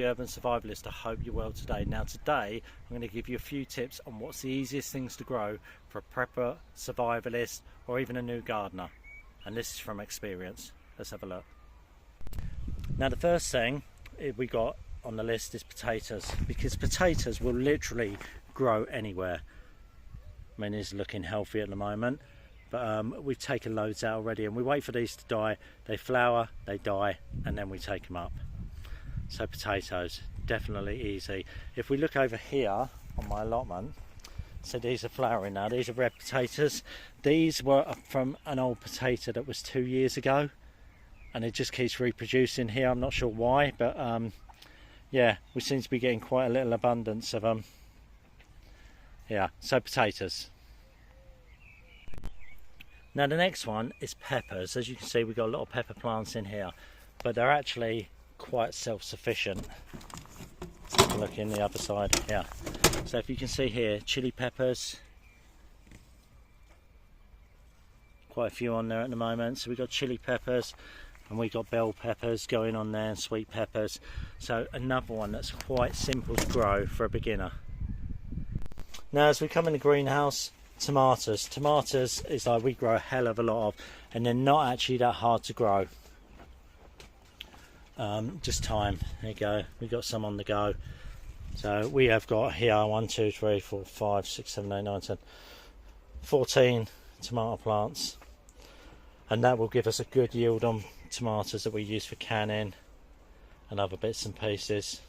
Hobby Urban Survivalist. I hope you're well today. Now today I'm going to give you a few tips on what's the easiest things to grow for a prepper, survivalist or even a new gardener. And this is from experience. Let's have a look. Now the first thing we got on the list is potatoes, because potatoes will literally grow anywhere. I mean, it's looking healthy at the moment, but we've taken loads out already, and we wait for these to die. They flower, they die, and then we take them up. So potatoes, definitely easy. If we look over here on my allotment, so these are flowering now. These are red potatoes. These were from an old potato that was 2 years ago, and it just keeps reproducing here. I'm not sure why, but yeah, we seem to be getting quite a little abundance of them. Yeah, so potatoes. Now the next one is peppers. As you can see, we've got a lot of pepper plants in here, but they're actually quite self-sufficient. Let's have a look in the other side. Yeah, so if you can see here, chili peppers, quite a few on there at the moment. So we've got chili peppers, and we've got bell peppers going on there, and sweet peppers. So another one that's quite simple to grow for a beginner. Now as we come in the greenhouse, tomatoes. Tomatoes is like we grow a hell of a lot of, and they're not actually that hard to grow. Just time. There you go. We've got some on the go. So we have got here 1, 2, 3, 4, 5, 6, 7, 8, 9, 10, 14 tomato plants, and that will give us a good yield on tomatoes that we use for canning and other bits and pieces.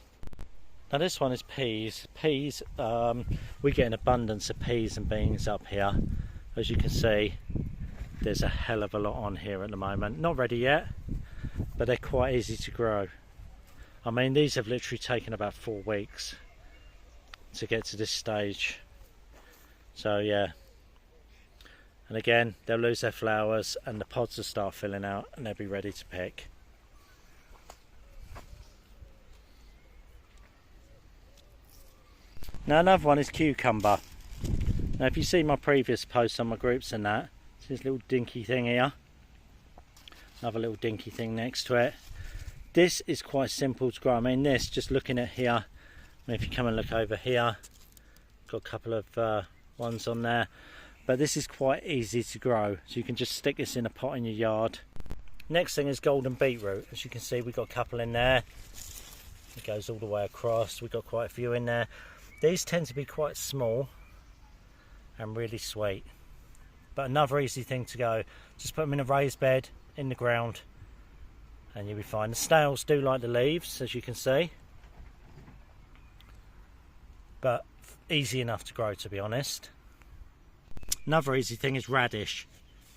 Now this one is peas. Peas, we get an abundance of peas and beans up here. As you can see, there's a hell of a lot on here at the moment. Not ready yet, but they're quite easy to grow. I mean, these have literally taken about 4 weeks to get to this stage. So yeah, and again, they'll lose their flowers and the pods will start filling out, and they'll be ready to pick. Now another one is cucumber. Now if you see my previous posts on my groups and that, it's this little dinky thing here. Another little dinky thing next to it. This is quite simple to grow. I mean, this, just looking at here, I mean, if you come and look over here, got a couple of ones on there. But this is quite easy to grow, so you can just stick this in a pot in your yard. Next thing is golden beetroot. As you can see, we've got a couple in there. It goes all the way across. We've got quite a few in there. These tend to be quite small and really sweet. But another easy thing to go, just put them in a raised bed in the ground and you'll be fine. The snails do like the leaves, as you can see, but easy enough to grow, to be honest. Another easy thing is radish.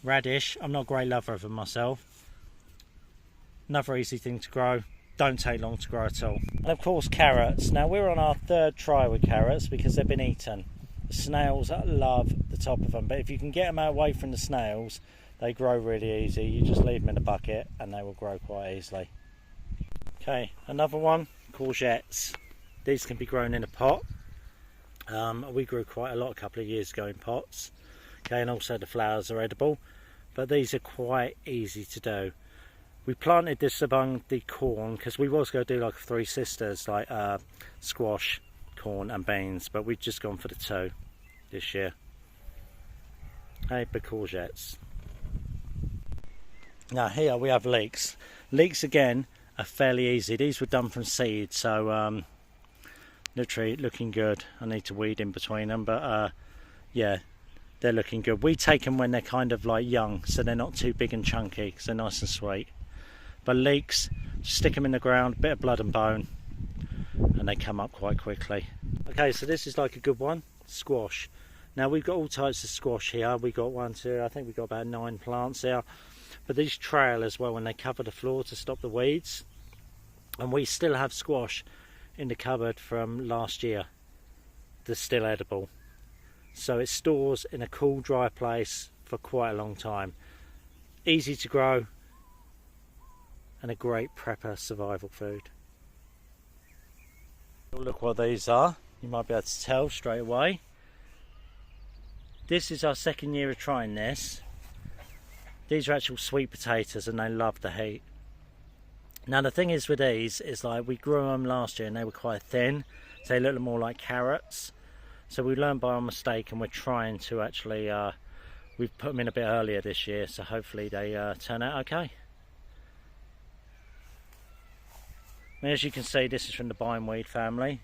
Radish, I'm not a great lover of them myself. Another easy thing to grow. Don't take long to grow at all. And of course carrots. Now we're on our 3rd try with carrots because they've been eaten. The snails love the top of them, but if you can get them away from the snails, they grow really easy. You just leave them in a bucket and they will grow quite easily. Okay, another one, courgettes. These can be grown in a pot. We grew quite a lot a couple of years ago in pots. Okay, and also the flowers are edible, but these are quite easy to do. We planted this among the corn because we was going to do like 3 sisters, like squash, corn and beans, but we've just gone for the 2 this year. Hey, but courgettes. Now here we have leeks. Leeks again are fairly easy. These were done from seed, so literally looking good. I need to weed in between them, but yeah, they're looking good. We take them when they're kind of like young, so they're not too big and chunky because they're nice and sweet. But leeks, just stick them in the ground, bit of blood and bone, and they come up quite quickly. Okay, so this is like a good one, squash. Now we've got all types of squash here. We've got 1, 2, I think we've got about 9 plants here. But these trail as well when they cover the floor to stop the weeds. And we still have squash in the cupboard from last year that's still edible. So it stores in a cool, dry place for quite a long time. Easy to grow, and a great prepper survival food. Look what these are. You might be able to tell straight away. This is our 2nd year of trying this. These are actual sweet potatoes and they love the heat. Now the thing is with these is like we grew them last year and they were quite thin, so they look more like carrots. So we learned by our mistake, and we're trying to actually we've put them in a bit earlier this year, so hopefully they turn out okay. And as you can see, this is from the bindweed family,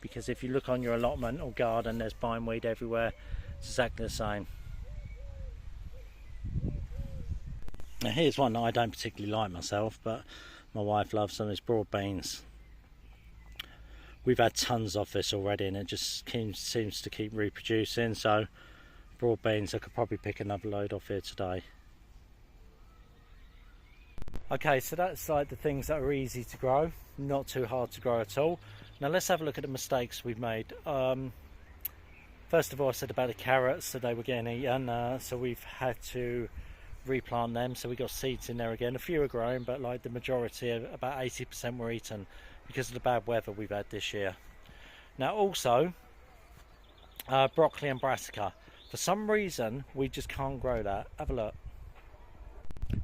because if you look on your allotment or garden, there's bindweed everywhere. It's exactly the same. Now here's one that I don't particularly like myself, but my wife loves them. It's broad beans. We've had tons of this already and it just seems to keep reproducing, so broad beans, I could probably pick another load off here today. Okay, so that's like the things that are easy to grow, not too hard to grow at all. Now let's have a look at the mistakes we've made. First of all, I said about the carrots, so they were getting eaten, so we've had to replant them, so we got seeds in there again. A few are growing, but like the majority, about 80% were eaten because of the bad weather we've had this year. Now also, broccoli and brassica. For some reason, we just can't grow that. Have a look.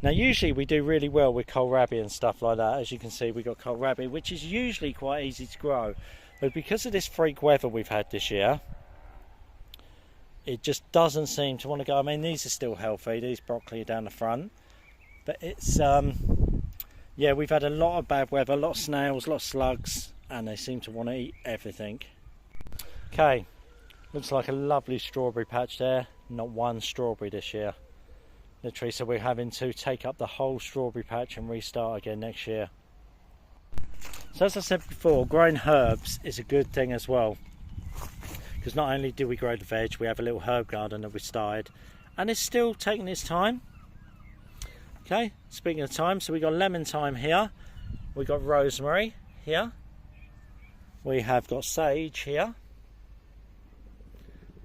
Now usually we do really well with kohlrabi and stuff like that. As you can see, we got kohlrabi, which is usually quite easy to grow. But because of this freak weather we've had this year, it just doesn't seem to want to go. I mean, these are still healthy. These broccoli are down the front. But it's, yeah, we've had a lot of bad weather, a lot of snails, a lot of slugs, and they seem to want to eat everything. Okay, looks like a lovely strawberry patch there. Not one strawberry this year. Literally, so we're having to take up the whole strawberry patch and restart again next year. So as I said before, growing herbs is a good thing as well, because not only do we grow the veg, we have a little herb garden that we started, and it's still taking its time. Okay, speaking of time, so we got lemon thyme here, we got rosemary here, we have got sage here,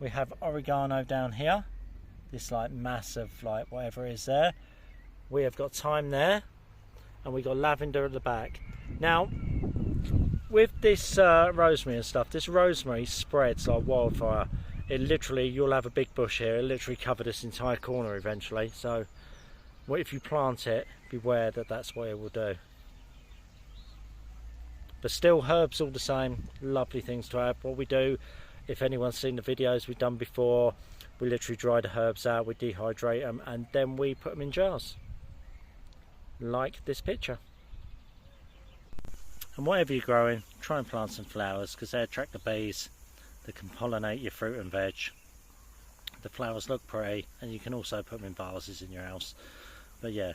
we have oregano down here, this like massive like whatever is there, we have got thyme there, and we got lavender at the back. Now with this rosemary and stuff, this rosemary spreads like wildfire. It literally, you'll have a big bush here, it'll literally cover this entire corner eventually, so if you plant it, beware that that's what it will do. But still, herbs all the same, lovely things to have. What we do, if anyone's seen the videos we've done before, we literally dry the herbs out, we dehydrate them, and then we put them in jars, like this picture. And whatever you're growing, try and plant some flowers, because they attract the bees that can pollinate your fruit and veg. The flowers look pretty, and you can also put them in vases in your house. But yeah.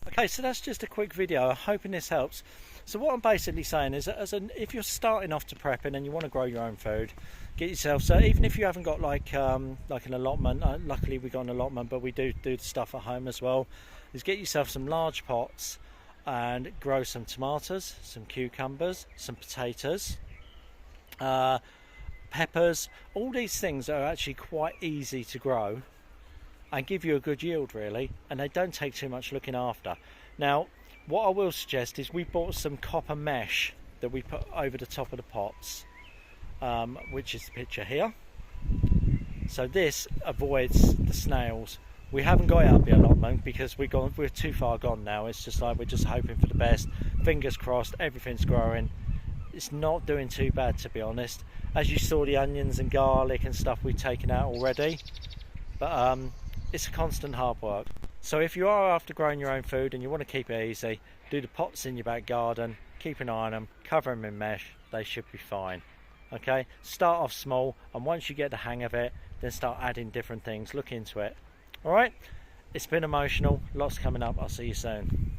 Okay, so that's just a quick video. I'm hoping this helps. So what I'm basically saying is that if you're starting off to prepping and you want to grow your own food, get yourself, so even if you haven't got like an allotment, luckily we got an allotment, but we do the stuff at home as well, is get yourself some large pots and grow some tomatoes, some cucumbers, some potatoes, peppers. All these things are actually quite easy to grow and give you a good yield really, and they don't take too much looking after. Now what I will suggest is we bought some copper mesh that we put over the top of the pots, which is the picture here. So this avoids the snails. We haven't got it up the allotment because we're too far gone now. It's just like we're just hoping for the best. Fingers crossed, everything's growing. It's not doing too bad, to be honest. As you saw, the onions and garlic and stuff we've taken out already. But it's a constant hard work. So if you are after growing your own food and you want to keep it easy, do the pots in your back garden, keep an eye on them, cover them in mesh, they should be fine. Okay, start off small, and once you get the hang of it, then start adding different things, look into it. Alright, it's been emotional, lots coming up, I'll see you soon.